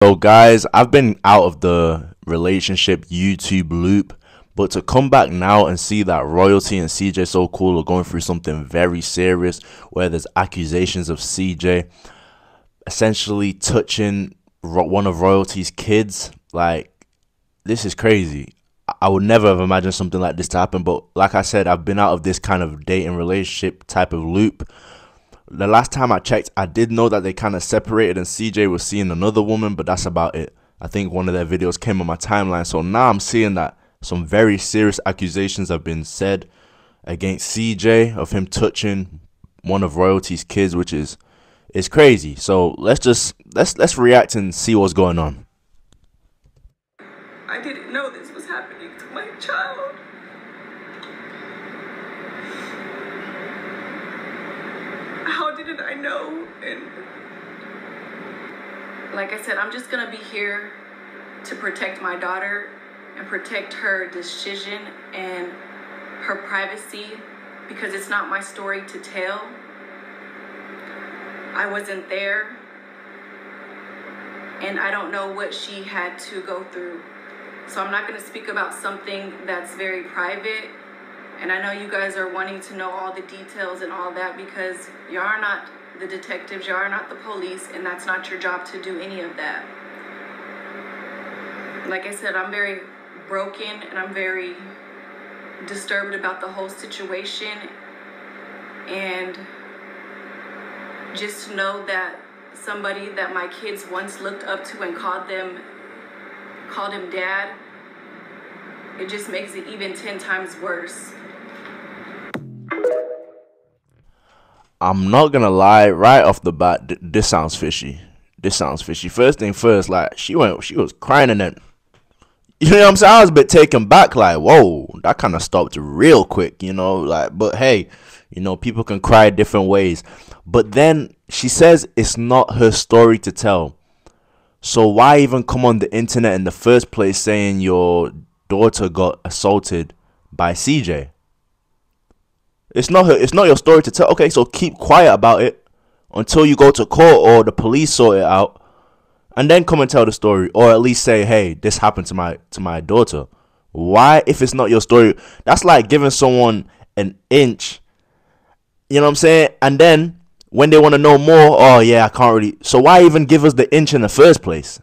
So guys, I've been out of the relationship YouTube loop, but to come back now and see that Royalty and CJ So Cool are going through something very serious where there's accusations of CJ essentially touching one of Royalty's kids, like, this is crazy. I would never have imagined something like this to happen, but like I said, I've been out of this kind of dating relationship type of loop. The last time I checked, I did know that they kind of separated and CJ was seeing another woman, but that's about it. I think one of their videos came on my timeline. So now I'm seeing that some very serious accusations have been said against CJ of him touching one of Royalty's kids, which is crazy. So let's react and see what's going on. I didn't know this was happening to my child. How didn't I know? And like I said, I'm just gonna be here to protect my daughter and protect her decision and her privacy, because it's not my story to tell. I wasn't there, and I don't know what she had to go through. So I'm not going to speak about something that's very private. And I know you guys are wanting to know all the details and all that because you are not the detectives, you are not the police, and that's not your job to do any of that. Like I said, I'm very broken and I'm very disturbed about the whole situation. And just to know that somebody that my kids once looked up to and called him dad, it just makes it even 10 times worse. I'm not gonna lie, right off the bat, this sounds fishy. This sounds fishy. First thing first, like, she was crying and then, you know what I'm saying? I was a bit taken back, like, whoa, that kind of stopped real quick, you know, like, but hey, you know, people can cry different ways. But then she says it's not her story to tell. So why even come on the internet in the first place saying your daughter got assaulted by CJ? It's not your story to tell. Okay, so keep quiet about it until you go to court or the police sort it out, and then come and tell the story, or at least say, hey, this happened to my daughter. Why, if it's not your story? That's like giving someone an inch, you know what I'm saying? And then when they want to know more, oh yeah, I can't really. So why even give us the inch in the first place?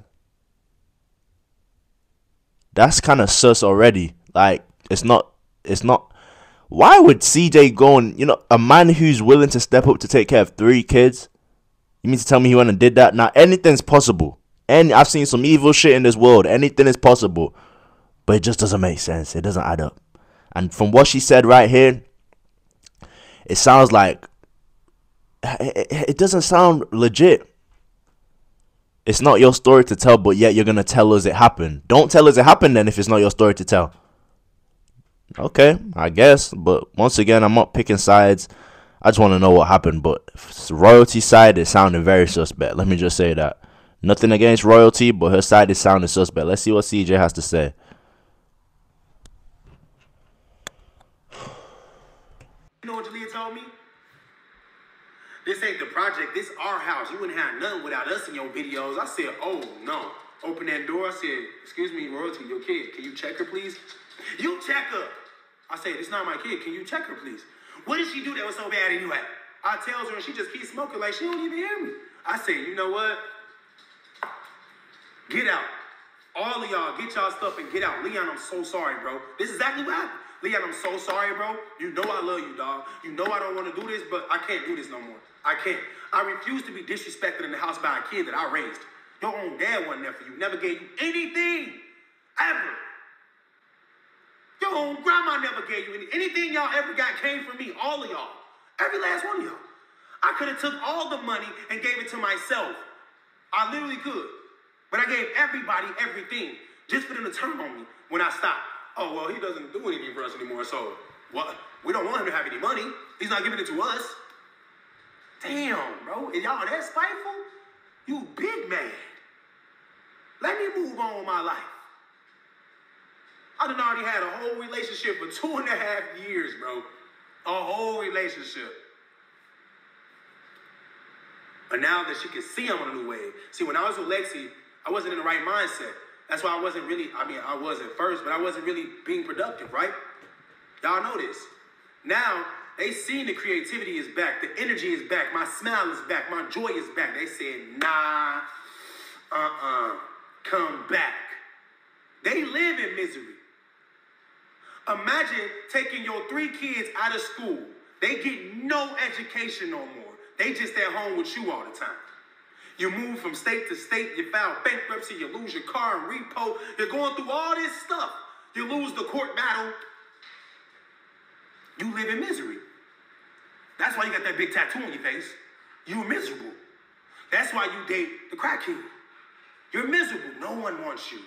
That's kind of sus already. Like, it's not. Why would CJ go and, you know, a man who's willing to step up to take care of 3 kids, you mean to tell me he went and did that? Now, anything's possible. And I've seen some evil shit in this world. Anything is possible. But it just doesn't make sense. It doesn't add up. And from what she said right here, it sounds like, it doesn't sound legit. It's not your story to tell, but yet you're going to tell us it happened. Don't tell us it happened then if it's not your story to tell. Okay, I guess. But once again, I'm not picking sides. I just want to know what happened. But Royalty side is sounding very suspect. Let me just say that. Nothing against Royalty, but her side is sounding suspect. Let's see what CJ has to say. You know what Jaliyah told me? This ain't the project, this our house. You wouldn't have nothing without us in your videos. I said, oh no. Open that door. I said, excuse me, Royalty, your kid. Can you check her, please? You check her. I said, it's not my kid. Can you check her, please? What did she do that was so bad anyway? I tells her and she just keeps smoking like she don't even hear me. I said, you know what? Get out. All of y'all, get y'all stuff and get out. Leon, I'm so sorry, bro. This is exactly what happened. Leon, I'm so sorry, bro. You know I love you, dog. You know I don't want to do this, but I can't do this no more. I can't. I refuse to be disrespected in the house by a kid that I raised. Your own dad wasn't there for you. Never gave you anything. Ever. Your own grandma never gave you anything y'all ever got came from me. All of y'all. Every last one of y'all. I could have took all the money and gave it to myself. I literally could. But I gave everybody everything just for them to turn on me when I stopped. Oh, well, he doesn't do anything for us anymore, so what? We don't want him to have any money. He's not giving it to us. Damn, bro. Is y'all that spiteful? You big man. Let me move on with my life. I done already had a whole relationship for 2.5 years, bro. A whole relationship. But now that she can see I'm on a new wave. See, when I was with Lexi, I wasn't in the right mindset. That's why I wasn't really, I was at first, but I wasn't really being productive, right? Y'all know this. Now, they seen the creativity is back. The energy is back. My smile is back. My joy is back. They said, nah, come back. They live in misery. Imagine taking your 3 kids out of school. They get no education no more. They just at home with you all the time. You move from state to state. You file bankruptcy. You lose your car and repo. You're going through all this stuff. You lose the court battle. You live in misery. That's why you got that big tattoo on your face. You're miserable. That's why you date the crackhead. You're miserable. No one wants you.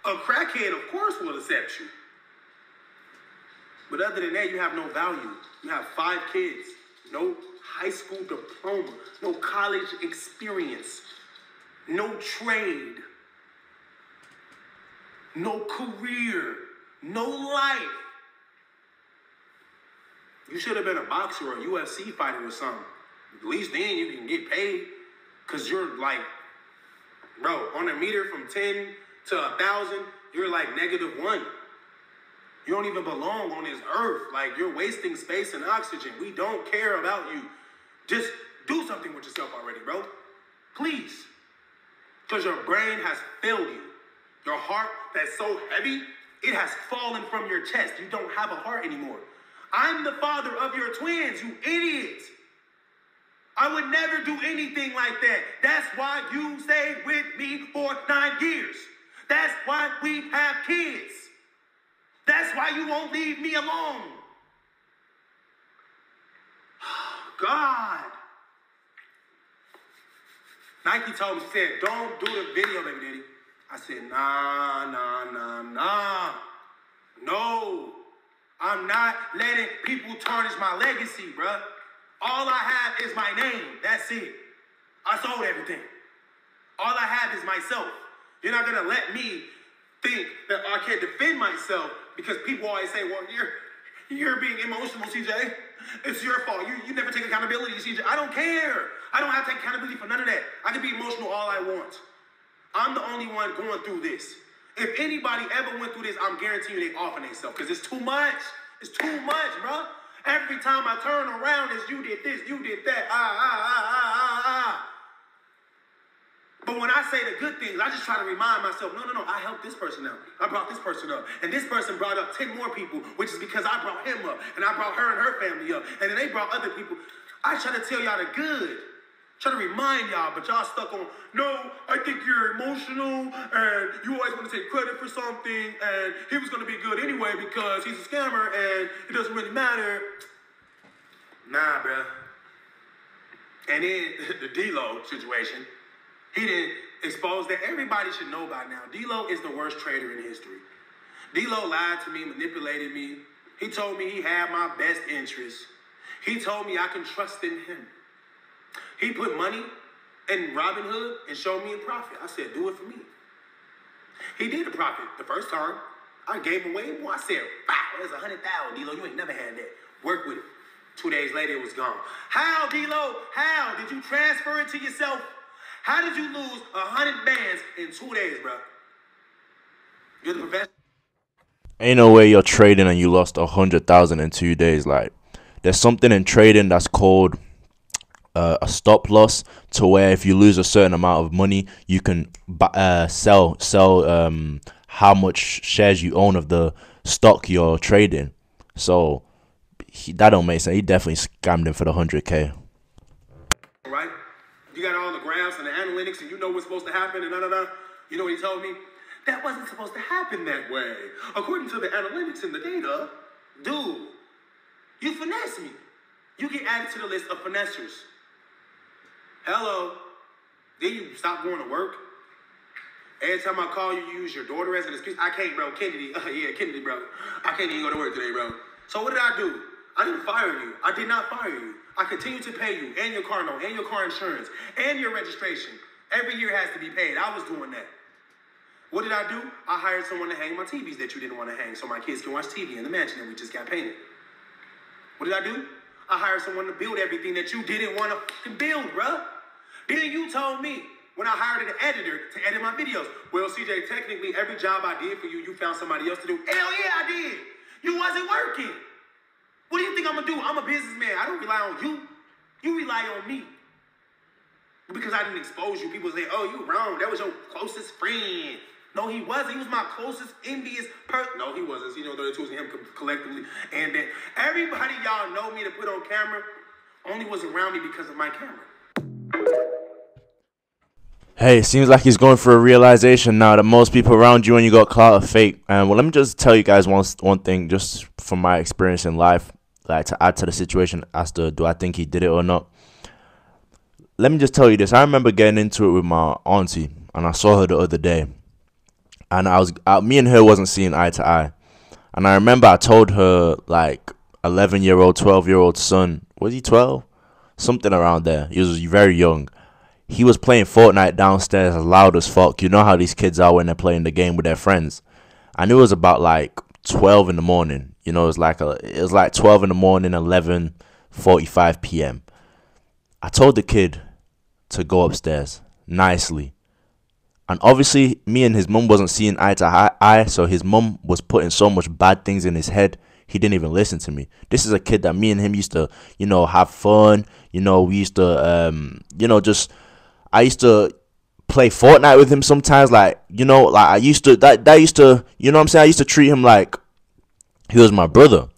A crackhead, of course, will accept you. But other than that, you have no value. You have 5 kids, no high school diploma, no college experience, no trade, no career, no life. You should have been a boxer or a UFC fighter or something. At least then you can get paid. Because you're like, bro, on a meter from 10 to 1,000, you're like -1. You don't even belong on this earth. Like, you're wasting space and oxygen. We don't care about you. Just do something with yourself already, bro. Please. Because your brain has failed you. Your heart that's so heavy, it has fallen from your chest. You don't have a heart anymore. I'm the father of your twins, you idiot. I would never do anything like that. That's why you stayed with me for 9 years. That's why we have kids. That's why you won't leave me alone. God. Nike told me, she said, don't do the video, baby daddy. I said, nah. No. I'm not letting people tarnish my legacy, bruh. All I have is my name. That's it. I sold everything. All I have is myself. You're not going to let me think that I can't defend myself because people always say, well, you're being emotional, CJ. It's your fault. You never take accountability, CJ. I don't care. I don't have to take accountability for none of that. I can be emotional all I want. I'm the only one going through this. If anybody ever went through this, I'm guaranteeing you they off on themselves because it's too much. It's too much, bro. Every time I turn around, it's you did this, you did that. But when I say the good things, I just try to remind myself, no, I helped this person out. I brought this person up. And this person brought up 10 more people, which is because I brought him up. And I brought her and her family up. And then they brought other people. I try to tell y'all the good. Try to remind y'all, but y'all stuck on, no, I think you're emotional, and you always want to take credit for something, and he was going to be good anyway because he's a scammer, and it doesn't really matter. Nah, bruh. And then the D-Lo situation, he didn't expose that everybody should know by now. D-Lo is the worst trader in history. D-Lo lied to me, manipulated me. He told me he had my best interests. He told me I can trust in him. He put money in Robinhood and showed me a profit. I said, do it for me. He did a profit the first time. I gave him way more. I said, wow, there's 100,000, D-Lo. You ain't never had that. Work with it. 2 days later, it was gone. How, D-Lo? How? Did you transfer it to yourself? How did you lose 100 bands in 2 days, bro? You're the professional. Ain't no way you're trading and you lost 100,000 in 2 days. Like, there's something in trading that's called a stop loss, to where if you lose a certain amount of money, you can sell how much shares you own of the stock you're trading. So that don't make sense. He definitely scammed him for the 100K. Right? You got all the graphs and the analytics, and you know what's supposed to happen, and You know what he told me? That wasn't supposed to happen that way. According to the analytics and the data, dude, you finesse me. You get added to the list of finessers. Hello. Then you stop going to work. Every time I call you, you use your daughter as an excuse. I can't, bro. Kennedy. Kennedy, bro. I can't even go to work today, bro. So what did I do? I didn't fire you. I did not fire you. I continue to pay you and your car note and your car insurance and your registration. Every year has to be paid. I was doing that. What did I do? I hired someone to hang my TVs that you didn't want to hang so my kids can watch TV in the mansion that we just got painted. What did I do? I hired someone to build everything that you didn't want to build, bruh. Then you told me, when I hired an editor to edit my videos. Well, CJ, technically, every job I did for you, you found somebody else to do. Hell yeah, I did. You wasn't working. What do you think I'm going to do? I'm a businessman. I don't rely on you. You rely on me. Because I didn't expose you, people say, oh, you wrong. That was your closest friend. No, he wasn't. He was my closest, envious person. No, he wasn't. You know, the two was him collectively. And then everybody y'all know me to put on camera only was around me because of my camera. Hey, it seems like he's going for a realization now that most people around you when you got clout are fake. And well, let me just tell you guys one thing, just from my experience in life, like to add to the situation as to do I think he did it or not. Let me just tell you this. I remember getting into it with my auntie, and I saw her the other day, and me and her wasn't seeing eye to eye. And I remember I told her, like, 11-year-old, 12-year-old son, was he 12? Something around there. He was very young. He was playing Fortnite downstairs loud as fuck. You know how these kids are when they're playing the game with their friends. And it was about like 12 in the morning. You know, it was like 12 in the morning, 11:45 p.m. I told the kid to go upstairs nicely. And obviously, me and his mum wasn't seeing eye to eye, so his mum was putting so much bad things in his head, he didn't even listen to me. This is a kid that me and him used to, you know, have fun. You know, we used to, I used to play Fortnite with him sometimes. Like, you know, like I used to, that used to, you know what I'm saying? I used to treat him like he was my brother,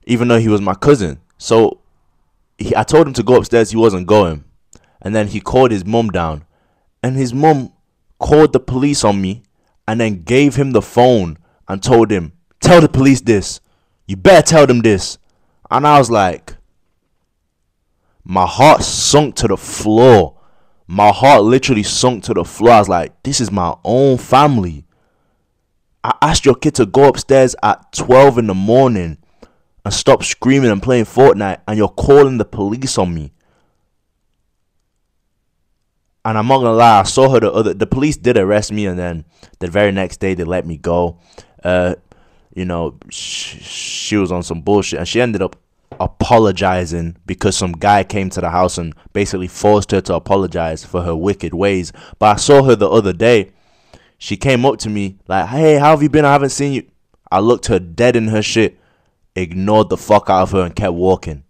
even though he was my cousin. So I told him to go upstairs. He wasn't going. And then he called his mum down. And his mum called the police on me and then gave him the phone and told him, tell the police this. You better tell them this. And I was like, my heart sunk to the floor. My heart literally sunk to the floor. I was like, this is my own family. I asked your kid to go upstairs at 12 in the morning and stop screaming and playing Fortnite, and you're calling the police on me. And I'm not gonna lie, I saw her the police did arrest me, and then the very next day they let me go. You know, she was on some bullshit, and she ended up apologizing because some guy came to the house and basically forced her to apologize for her wicked ways. But I saw her the other day. She came up to me like, hey, how have you been? I haven't seen you. I looked her dead in her shit, ignored the fuck out of her, and kept walking.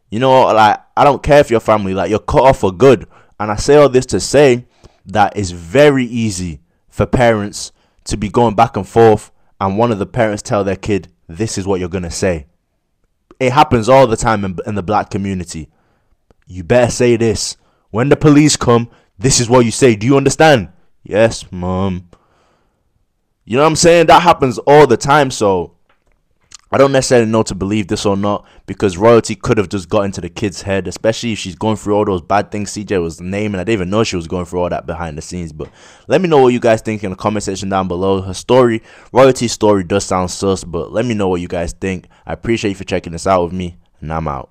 You know, like, I don't care if you're family, like, you're cut off for good. And I say all this to say that it's very easy for parents to be going back and forth, and one of the parents tell their kid, this is what you're gonna say. It happens all the time in the black community. You better say this. When the police come, this is what you say. Do you understand? Yes, mom. You know what I'm saying? That happens all the time. So I don't necessarily know to believe this or not, because royalty could have just got into the kid's head, especially if she's going through all those bad things CJ was naming. I didn't even know she was going through all that behind the scenes. But let me know what you guys think in the comment section down below. Her story, royalty's story, does sound sus, but let me know what you guys think. I appreciate you for checking this out with me, and I'm out.